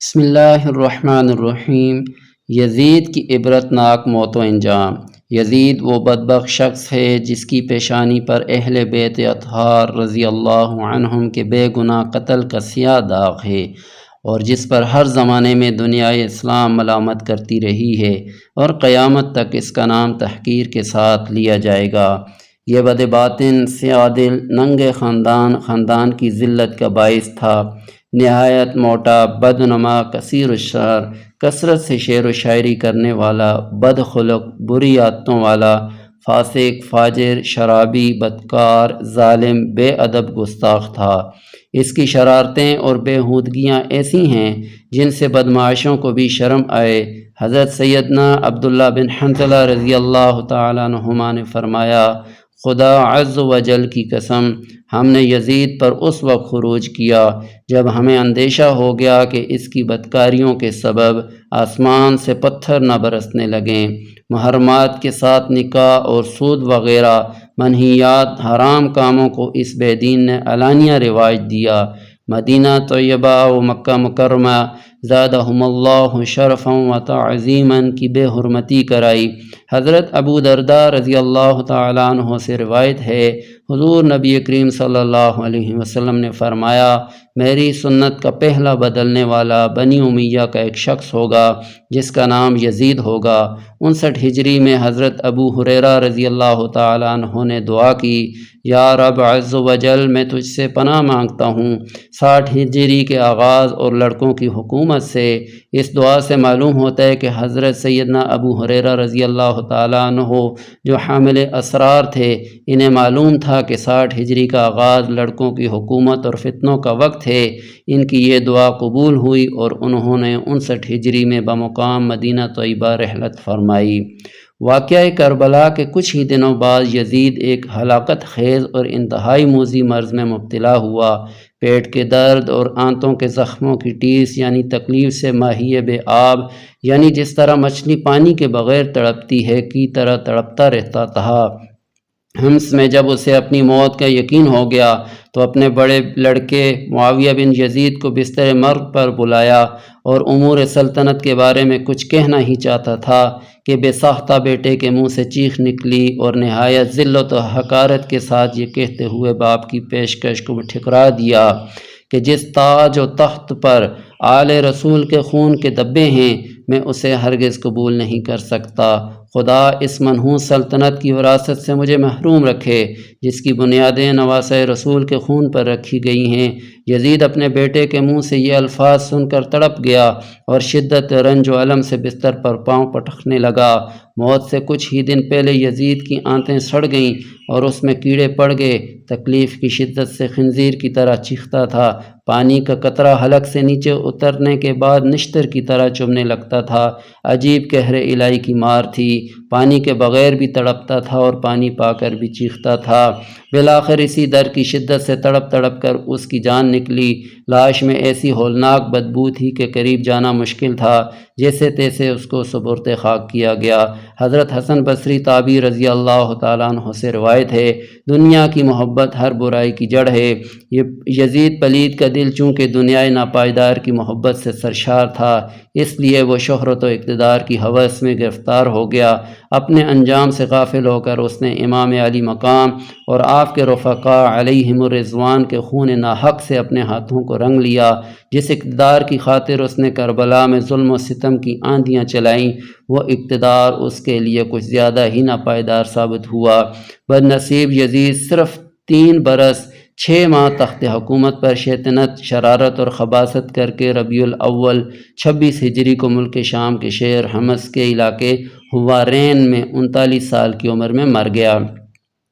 بسم اللہ الرحمن الرحیم۔ یزید کی عبرت ناک موت و انجام۔ یزید وہ بدبخت شخص ہے جس کی پیشانی پر اہل بیت اطہار رضی اللہ عنہم کے بے گناہ قتل کا سیاہ داغ ہے، اور جس پر ہر زمانے میں دنیائے اسلام ملامت کرتی رہی ہے، اور قیامت تک اس کا نام تحقیر کے ساتھ لیا جائے گا۔ یہ بد باطن، سیاہ دل، ننگے خاندان کی ذلت کا باعث تھا۔ نہایت موٹا، بدنما، کثیر الشعر، کثرت سے شعر و شاعری کرنے والا، بد خلق، بری عادتوں والا، فاسق، فاجر، شرابی، بدکار، ظالم، بے ادب، گستاخ تھا۔ اس کی شرارتیں اور بےہودگیاں ایسی ہیں جن سے بدمعاشوں کو بھی شرم آئے۔ حضرت سیدنا عبداللہ بن حنظلہ رضی اللہ تعالیٰ عنہما نے فرمایا، خدا عز و جل کی قسم، ہم نے یزید پر اس وقت خروج کیا جب ہمیں اندیشہ ہو گیا کہ اس کی بدکاریوں کے سبب آسمان سے پتھر نہ برسنے لگیں۔ محرمات کے ساتھ نکاح اور سود وغیرہ منہیات حرام کاموں کو اس بے دین نے علانیہ رواج دیا۔ مدینہ طیبہ و مکہ مکرمہ زادہم اللہ شرفا و تعظیما کی بے حرمتی کرائی۔ حضرت ابو درداء رضی اللہ تعالیٰ عنہ سے روایت ہے، حضور نبی کریم صلی اللہ علیہ وسلم نے فرمایا، میری سنت کا پہلا بدلنے والا بنی امیہ کا ایک شخص ہوگا جس کا نام یزید ہوگا۔ 59 ہجری میں حضرت ابو ہریرہ رضی اللہ تعالیٰ عنہ نے دعا کی، یا رب عز و جل، میں تجھ سے پناہ مانگتا ہوں 60 ہجری کے آغاز اور لڑکوں کی حکومت سے۔ اس دعا سے معلوم ہوتا ہے کہ حضرت سیدنا ابو ہریرہ رضی اللہ تعالیٰ عنہ جو حامل اسرار تھے، انہیں معلوم تھا کہ 60 ہجری کا آغاز لڑکوں کی حکومت اور فتنوں کا وقت ہے۔ ان کی یہ دعا قبول ہوئی اور انہوں نے 59 ہجری میں بمقام مدینہ طیبہ رحلت فرمائی۔ واقعہ کربلا کے کچھ ہی دنوں بعد یزید ایک ہلاکت خیز اور انتہائی موذی مرض میں مبتلا ہوا۔ پیٹ کے درد اور آنتوں کے زخموں کی ٹیس یعنی تکلیف سے ماہی بے آب، یعنی جس طرح مچھلی پانی کے بغیر تڑپتی ہے کی طرح تڑپتا رہتا تھا۔ حمص میں جب اسے اپنی موت کا یقین ہو گیا تو اپنے بڑے لڑکے معاویہ بن یزید کو بستر مرگ پر بلایا اور امور سلطنت کے بارے میں کچھ کہنا ہی چاہتا تھا کہ بے ساختہ بیٹے کے منہ سے چیخ نکلی اور نہایت ذلت و حقارت کے ساتھ یہ کہتے ہوئے باپ کی پیشکش کو ٹھکرا دیا کہ جس تاج و تخت پر آل رسول کے خون کے دبے ہیں، میں اسے ہرگز قبول نہیں کر سکتا۔ خدا اس منحوس سلطنت کی وراثت سے مجھے محروم رکھے جس کی بنیادیں نواسۂ رسول کے خون پر رکھی گئی ہیں۔ یزید اپنے بیٹے کے منہ سے یہ الفاظ سن کر تڑپ گیا اور شدت رنج و الم سے بستر پر پاؤں پٹکنے لگا۔ موت سے کچھ ہی دن پہلے یزید کی آنتیں سڑ گئیں اور اس میں کیڑے پڑ گئے۔ تکلیف کی شدت سے خنزیر کی طرح چیختا تھا۔ پانی کا قطرہ حلق سے نیچے اترنے کے بعد نشتر کی طرح چبھنے لگتا تھا۔ عجیب قہر الہی کی مار تھی۔ پانی کے بغیر بھی تڑپتا تھا اور پانی پا کر بھی چیختا تھا۔ بالآخر اسی درد کی شدت سے تڑپ تڑپ کر اس کی جان نکلی۔ لاش میں ایسی ہولناک بدبو تھی کہ قریب جانا مشکل تھا۔ جیسے تیسے اس کو سپرد خاک کیا گیا۔ حضرت حسن بصری تابعی رضی اللہ تعالیٰ عنہ سے روایت ہے، دنیا کی محبت ہر برائی کی جڑ ہے۔ یزید پلید کا دل چونکہ دنیائے ناپائیدار کی محبت سے سرشار تھا، اس لیے وہ شہرت و اقتدار کی ہوس میں گرفتار ہو گیا۔ اپنے انجام سے غافل ہو کر اس نے امام علی مقام اور آپ کے رفقاء علیہم الرضوان کے خون ناحق سے اپنے ہاتھوں کو رنگ لیا۔ جس اقتدار کی خاطر اس نے کربلا میں ظلم و ستم کی آندیاں چلائیں، وہ اقتدار اس کے لیے کچھ زیادہ ہی ناپائیدار ثابت ہوا۔ بدنصیب یزید صرف 3 برس 6 ماہ تخت حکومت پر شیطنت، شرارت اور خباثت کر کے ربیع الاول 26 ہجری کو ملک شام کے شہر حمص کے علاقے حوارین میں 39 سال کی عمر میں مر گیا۔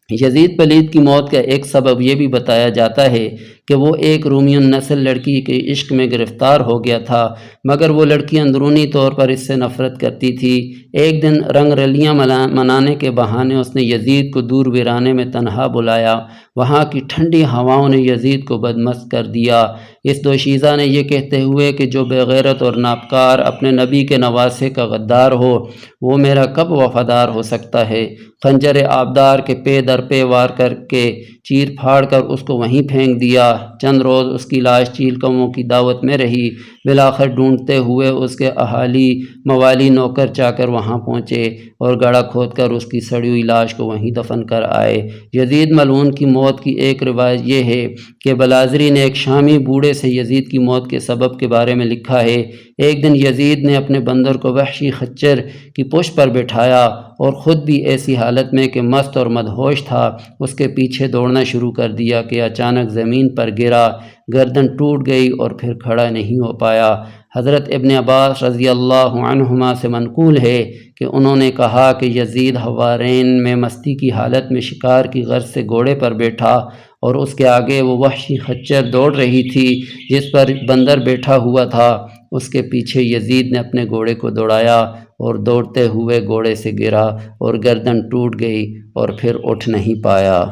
یزید پلید کی موت کا ایک سبب یہ بھی بتایا جاتا ہے کہ وہ ایک رومی النسل لڑکی کے عشق میں گرفتار ہو گیا تھا، مگر وہ لڑکی اندرونی طور پر اس سے نفرت کرتی تھی۔ ایک دن رنگ رلیاں منانے کے بہانے اس نے یزید کو دور ویرانے میں تنہا بلایا۔ وہاں کی ٹھنڈی ہواؤں نے یزید کو بدمست کر دیا۔ اس دوشیزہ نے یہ کہتے ہوئے کہ جو بے غیرت اور ناپکار اپنے نبی کے نواسے کا غدار ہو وہ میرا کب وفادار ہو سکتا ہے، خنجر آبدار کے پے در پے وار کر کے چیر پھاڑ کر اس کو وہیں پھینک دیا۔ چند روز اس کی لاش چیل قوموں کی دعوت میں رہی، بالآخر ڈھونڈتے ہوئے اس کے اہالی موالی نوکر چاکر وہاں پہنچے اور گڑھا کھود کر اس کی سڑی ہوئی لاش کو وہیں دفن کر آئے۔ یزید ملعون کی موت کی ایک روایت یہ ہے کہ بلازری نے ایک شامی بوڑھے سے یزید کی موت کے سبب کے بارے میں لکھا ہے، ایک دن یزید نے اپنے بندر کو وحشی خچر کی پشت پر بٹھایا اور خود بھی ایسی حالت میں کہ مست اور مدہوش تھا اس کے پیچھے دوڑنا شروع کر دیا کہ اچانک زمین پر گرا، گردن ٹوٹ گئی اور پھر کھڑا نہیں ہو پایا۔ حضرت ابن عباس رضی اللہ عنہما سے منقول ہے کہ انہوں نے کہا کہ یزید حوارین میں مستی کی حالت میں شکار کی غرض سے گھوڑے پر بیٹھا اور اس کے آگے وہ وحشی خچر دوڑ رہی تھی جس پر بندر بیٹھا ہوا تھا۔ اس کے پیچھے یزید نے اپنے گھوڑے کو دوڑایا اور دوڑتے ہوئے گھوڑے سے گرا اور گردن ٹوٹ گئی اور پھر اٹھ نہیں پایا۔